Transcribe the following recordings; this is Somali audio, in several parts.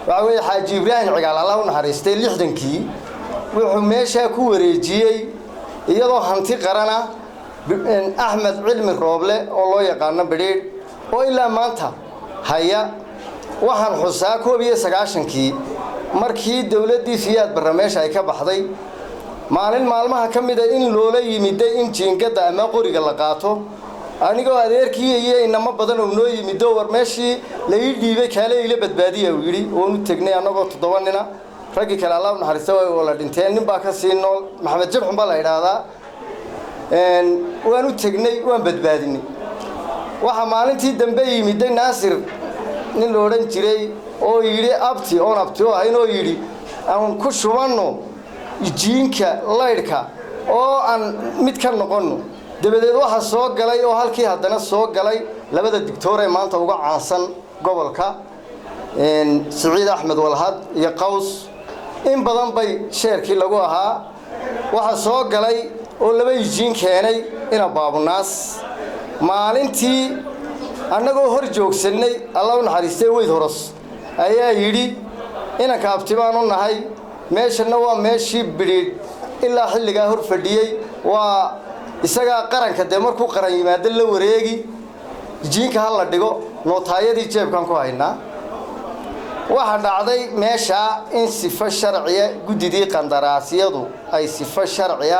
وعوي حاج إبراهيم عقال الله ونحرسته لحدنكي وحماشة كوريجي يضو هنتي قرنا أحمد علم الروبلة الله يقارن بريد وإلا مانتا هيا وحن حساكو بيسقاشنكي markii dawladii siyaad barnaamij ay ka baxday maalmaha kamid ah in loola yimiday in jiingada ama qoriga la qaato anigoo adeerkii iyo inama badan oo noo yimido war meeshii la ii dhiibay kale ila badbaadiya uu yiri oo nu tagnay anagoo 7 nina ragii kale Allah naxariisto way wala dhinteen nin baa ka sii nool maxamed jabxun baa la yiraahdaa waan u tagnay waan badbaadinay waxa maalintii dambe yimiday Naasir nin loo oran jiray oo yiri abti oo aynoo yiri aan ku shubano jiinka laydhka oo aan mid ka noqono dabadeed waxa soo galay oo halkii haddana soo galay labada digtoor ee maanta uga caansan gobolka Saciid Axmed Walhad iyo Qaws in badan bay sheerkii lagu ahaa waxa soo galay oo laba jiin keenay ina baabunaas maalintii annagoo hor joogsanay Allah naxariistay weyd horos ayaa yiri ina kaabtibaan u nahay meeshana waa meeshii bidid ilaa xilliga hor fadhiyay waa isaga qaranka de markuu qaran yimaado la wareegi jiinka hal la dhigo nootaayadii jeebkan ku haynaa waxa dhacday meesha in sifo sharciye gudidii qandaraasiyadu ay sifo sharciye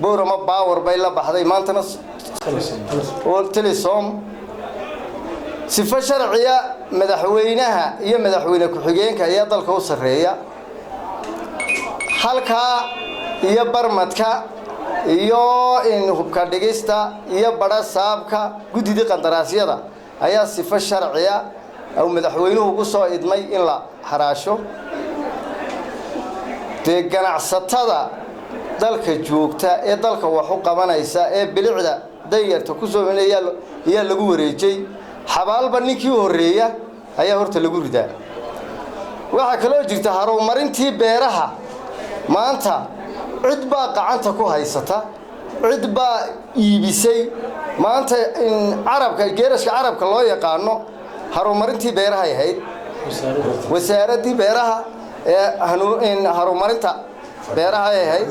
boorama power bay la baxday maantana oo telesom sifo sharciye madaxweynaha iyo madaxweyne ku-xigeenka ayaa dalka u sareeya halka iyo barmadka iyo in hubka dhigista iyo bada saabka gudidii qandaraasyada ayaa sifo sharciya oo madaxweynuhu ku soo idmay in la xaraasho de ganacsatada dalka joogta ee dalka wax u qabanaysa ee bilicda dayarta ku soo meelaya lagu wareejay xabaalba ninkii horeeya ayaa horta lagu ridaa waxa kale oo jirta horumarintii beeraha maanta cid baa gacanta ku haysata cid baa iibisay maanta in carabka geerashka carabka loo yaqaano horumarintii beeraha ay ahayd wasaaradii beeraha ee horumarinta beeraha ay ahayd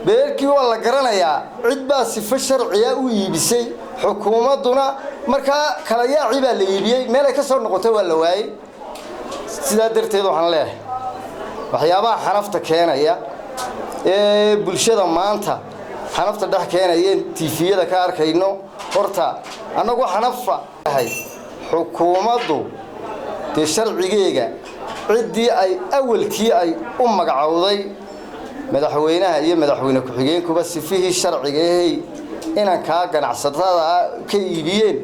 beerkii waa la garanayaa cid baa sifo sharciya u iibisay xukuumaduna marka kala yaaci baa la iibiyay meel ay ka soo noqotay waa la waayay sida darteed waxaan leeyahay waxyaabaha xanafta keenaya ee bulshada maanta xanafta dhex keenaya TV-yada ka arkayno horta anagu xanafa ahay xukuumaddu de sharcigeega cidii ay awalkii ay u magacawday madaxweynaha iyo madaxweyne ku-xigeenkuba sifihii sharciga ah inaan ka ganacsatada ka iibiyeen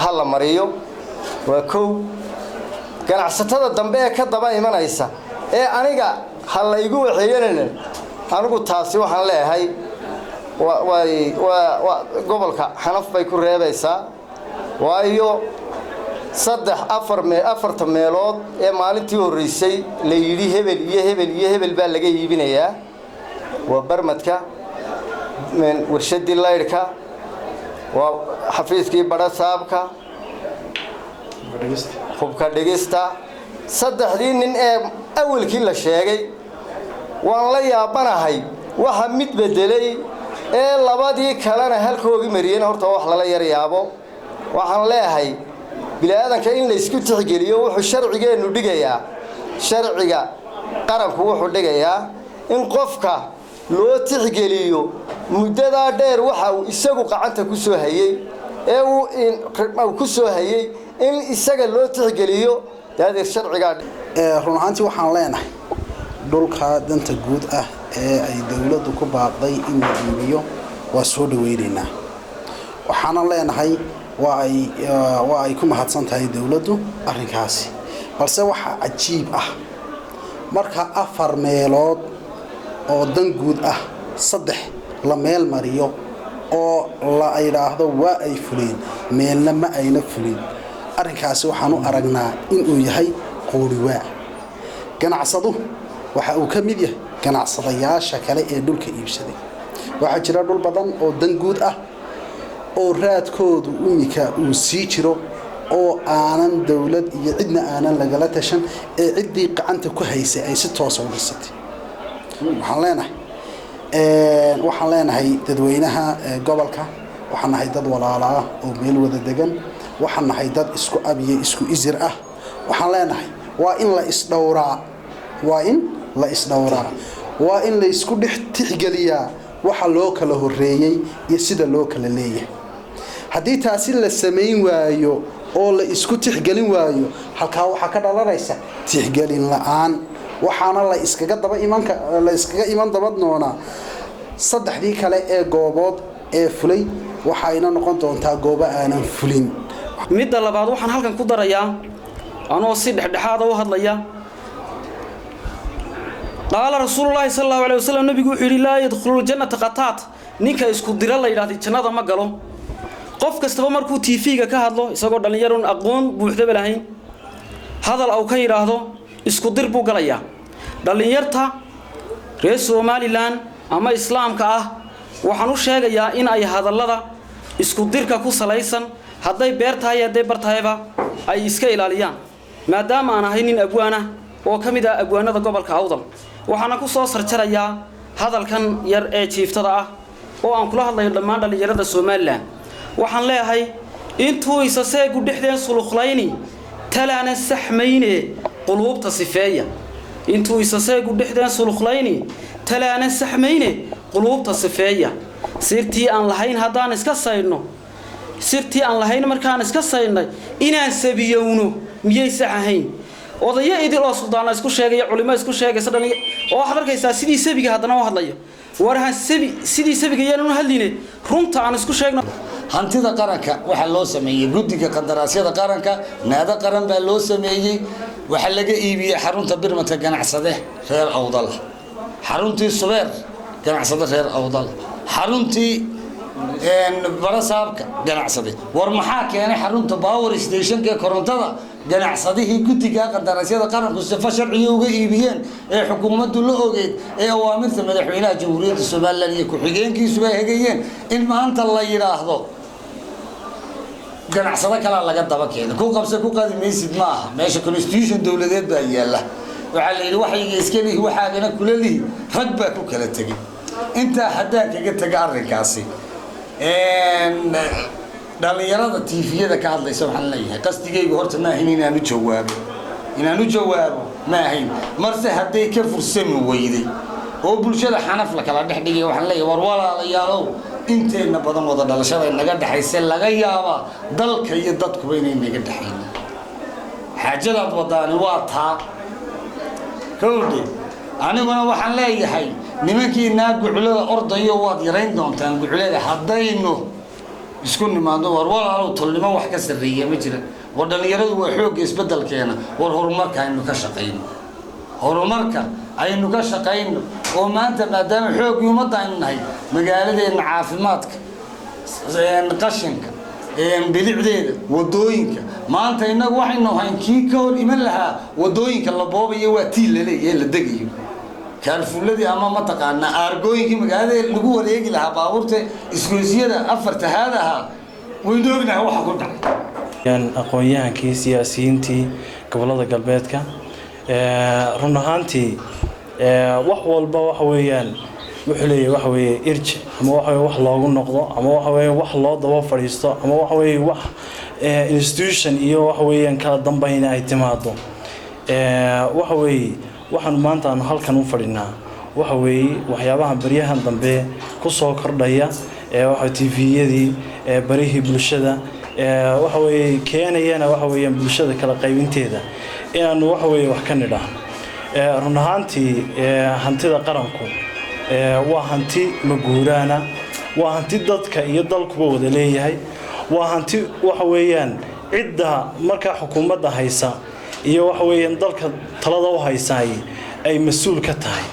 hal mariyo waa kow ganacsatada dambe ee ka daba imanaysa ee aniga hal igu waxyeelana anigu taasi waxaan leeyahay waa gobolka xanaf bay ku reebaysaa waayo 3-4 meelood ee maalintii horeysay la yiri hebel iyo hebel iyo hebel baa laga iibinayaa waa barmadka warshadii laydhka waa xafiiskii bada saabka hubka dhigista saddexdii nin ee awalkii la sheegay waan la yaabanahay waxa mid bedelay ee labadii kalena halkoogii mariyeen horta wax lala yar yaabo waxaan leeyahay bilaadanka in la isku tixgeliyo wuxuu sharcigeenu dhigayaa sharciga qaranku wuxuu dhigayaa in qofka loo tixgeliyo muddada dheer waxa uu isagu qacanta ku soo hayay ee uu ku soo hayay in isaga loo tixgeliyo daadir sharciga run ahaantii waxaan leenahay dhulka danta guud ah ee ay dawladdu ku baaqday in la iibiyo waa soo dhaweynaynaa waxaan leenahay waa ay ku mahadsan tahay dawladdu arrinkaasi balse waxa cajiib ah marka 4 meelood oo dan guud ah 3 la meel mariyo oo la yiraahdo waa ay fuleen meelna ma ayna fulin arrinkaasi waxaan u aragnaa in uu yahay qooriwaa ganacsadu waxa uu ka mid yahay ganacsadayaasha kale ee dhulka iibsaday waxa jira dhul badan oo dan guud ah oo raadkoodu umika uu sii jiro oo aanan dawlad iyo cidna aanan lagala tashan ee ciddii gacanta ku haysay ay si toos ah u dhisatay waxaan leenahay dadweynaha gobolka waxaan nahay dad walaalo ah oo meel wada degan waxaan nahay dad isku abiye isku isir ah waxaan leenahay waa in la isdhowraa waa in la isku dhex tixgeliyaa waxa loo kala horeeyay iyo sida loo kala leeyahay haddii taasi la samayn waayo oo la isku tixgelin waayo halkaa waxaa ka dhalanaysa tixgelin la'aan waxaana la iskaga iman dabadnoona saddexdii kale ee goobood ee fulay waxayna noqon doontaa goobo aanan fulin midda labaad waxaan halkan ku darayaa anoo si dhexdhexaad u hadlaya qaala rasuulullaahi sallallahu alayhi wasallam nabigu wuxuu yiri laa yadkhulul jannata qataat ninka isku dira la yiraahdo jannada ma galo qof kastaba markuu TV-ga ka hadlo isagoo dhalinyaro aqoon buuxda lahayn hadal uu ka yiraahdo isku dir buu galayaa dhalinyarta reer Soomaaliland ama islaamka ah waxaan u sheegayaa in ay hadallada isku dirka ku salaysan hadday beertahay hadday bartayba ay iska ilaaliyaan maadaama aan ahay nin abwaana oo kamid ah abwaanada gobolka Awdal waxaana ku soo sarjarayaa hadalkan yar ee jiiftada ah oo aan kula hadlayo dhammaan dhalinyarada Soomaaliland waxaan leeyahay intuu isa seegu dhixdeen sulukhlayni talaana saxmayne qulubta sifeeya intuu isa seegu dhixdeen sulukhlayni talaana saxmayne qulubta sifeeya sirtii aan lahayn hadaan iska sayno sirtii aan lahayn markaan iska saynay inaan sabiyowno miyay saxahayn odaya idil oo suudaana isku sheegay culimo isku sheegaysa dhalin oo waxa arkaysaa sidii sabiga hadana u hadlayo warahan sidii sabiga yeelano hadline runta aan isku sheegno hantida qaranka waxa loo sameeyay guddiga qandaraasyada qaranka naada qaran baa loo sameeyay waxa laga iibiyay xarunta birmata ganacsade reer Awdal xaruntii Subeer ganacsade reer Awdal xaruntii barasaabka ganacsade war maxaa keenay xarunta power station ka korontada ganacsadihii guddiga qandaraasyada qaranku sifa sharci uga iibiyeen ee xukuumaddu la ogeed ee awaamirta madaxweynaha jamhuuriyadda Soomaaliland iyo ku-xigeenkiisu ay hagayeen in maanta la yiraahdo ganacsada kala laga daba keenay ku qabso ku qadimaysid maaha meesha constitution dawladeed baa yaala waxa la yiri waxayga iska leh waxaagana kula leh rag baa ku kala tagay inta haddaan kaga taga arrinkaasi dhalinyarada TV-yada ka hadlaysa waxaan leeyahay qasdigaygu horta ma ahayn inaanu jawaabo ma ahayn marse hadday ka fursami weyday oo bulshada xanaf la kala dhex dhigay waxaan leeyahay war walaalayaalow inteena badan wada dhalashada naga dhaxaysa laga yaaba dalka iyo dadkuba inay naga dhaxayn xaajadaad wadaani waa taa kowdii aniguna waxaan leeyahay nimankii guculada ordayo waad yarayn doontaan guculada haddaynu isku nimaado war walaalow tolnimo wax ka sareeya ma jira war dhalinyaradu waa xoog isbedelkeena war horumarka aynu ka shaqeyno oo maanta maadaama xoog ummadda aynu nahay magaaladeena caafimaadka qashinka bilicdeeda wadooyinka maanta inagu waxaynu hayn kii ka hor iman lahaa wadooyinka la boobayo waa tii la leeyahay la degayo كارفولدي أما ما تقعنا أرجوين كي مقعد لجوه ريجي لها بابورته إسكوزية أفرت هذا ويدورنا هو حكون يعني أقوياء كي سياسيين قبل هذا قلبيتك رنهانتي وحول بوحويان وحلي وحوي إرج أما وحوي وحلا ونقضة أما وحوي وحلا ضوا فريستا أما وحوي institution إياه وحويان كلا ضمبين اعتماده وحوي waxaan maanta aan halkan u fadhinaa waxa weeye waxyaabaha bariyahan dambe ku soo kordhaya waxa TV-yadii barihii bulshada waxa weeye keenayana waxa weeye bulshada kala qaybinteeda inaan waxa weeye wax ka nidhaahno run ahaantii hantida qaranku waa hanti maguuraana waa hanti dadka iyo dalkuba wada leeyahay waa hanti waxa weeyaan cidda marka xukuumadda haysa iyo waxa weeyaan dalka talada u haysaay ay mas'uul ka tahay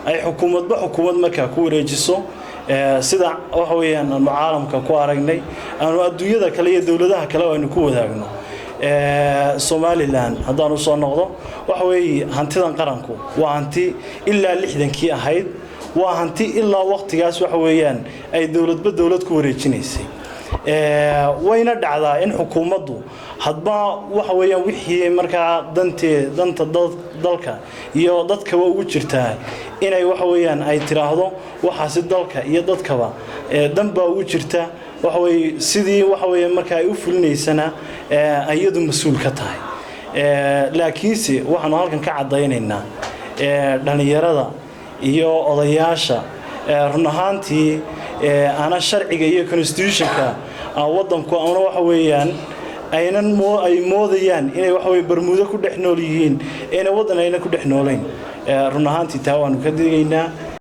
ay xukuumad marka ku wareejiso sida waxa weeyaan caalamka ku aragnay aanu adduunyada kale iyo dawladaha kale aynu ku wadaagno Somaliland hadaan soo noqdo waxa weeye hantidan qaranku waa hanti ilaa 60kii ahayd waa hanti ilaa waqtigaas waxa weeyaan ay dawlad ku wareejinaysay wayna dhacdaa in xukuumaddu hadba waxa weeyaan wixii markaa danta dalka iyo dadkaba ugu jirtaa inay waxa weeyaan ay tiraahdo waxaasi dalka iyo dadkaba danba ugu jirta waxa weey sidii waxa weeyaan markaa ay u fulinaysana ayadu mas'uul ka tahay laakiinse waxaan halkan ka cadaynaynaa dhalinyarada iyo odayaasha run ahaantii ana sharciga iyo constitutionka wadanku ama waxa weeyaan aynan ay moodayaan inay waxa weey Bermuda ku dhex nool yihiin inay wadan ayna ku dhex noolayn run ahaantii taa waanu ka digaynaa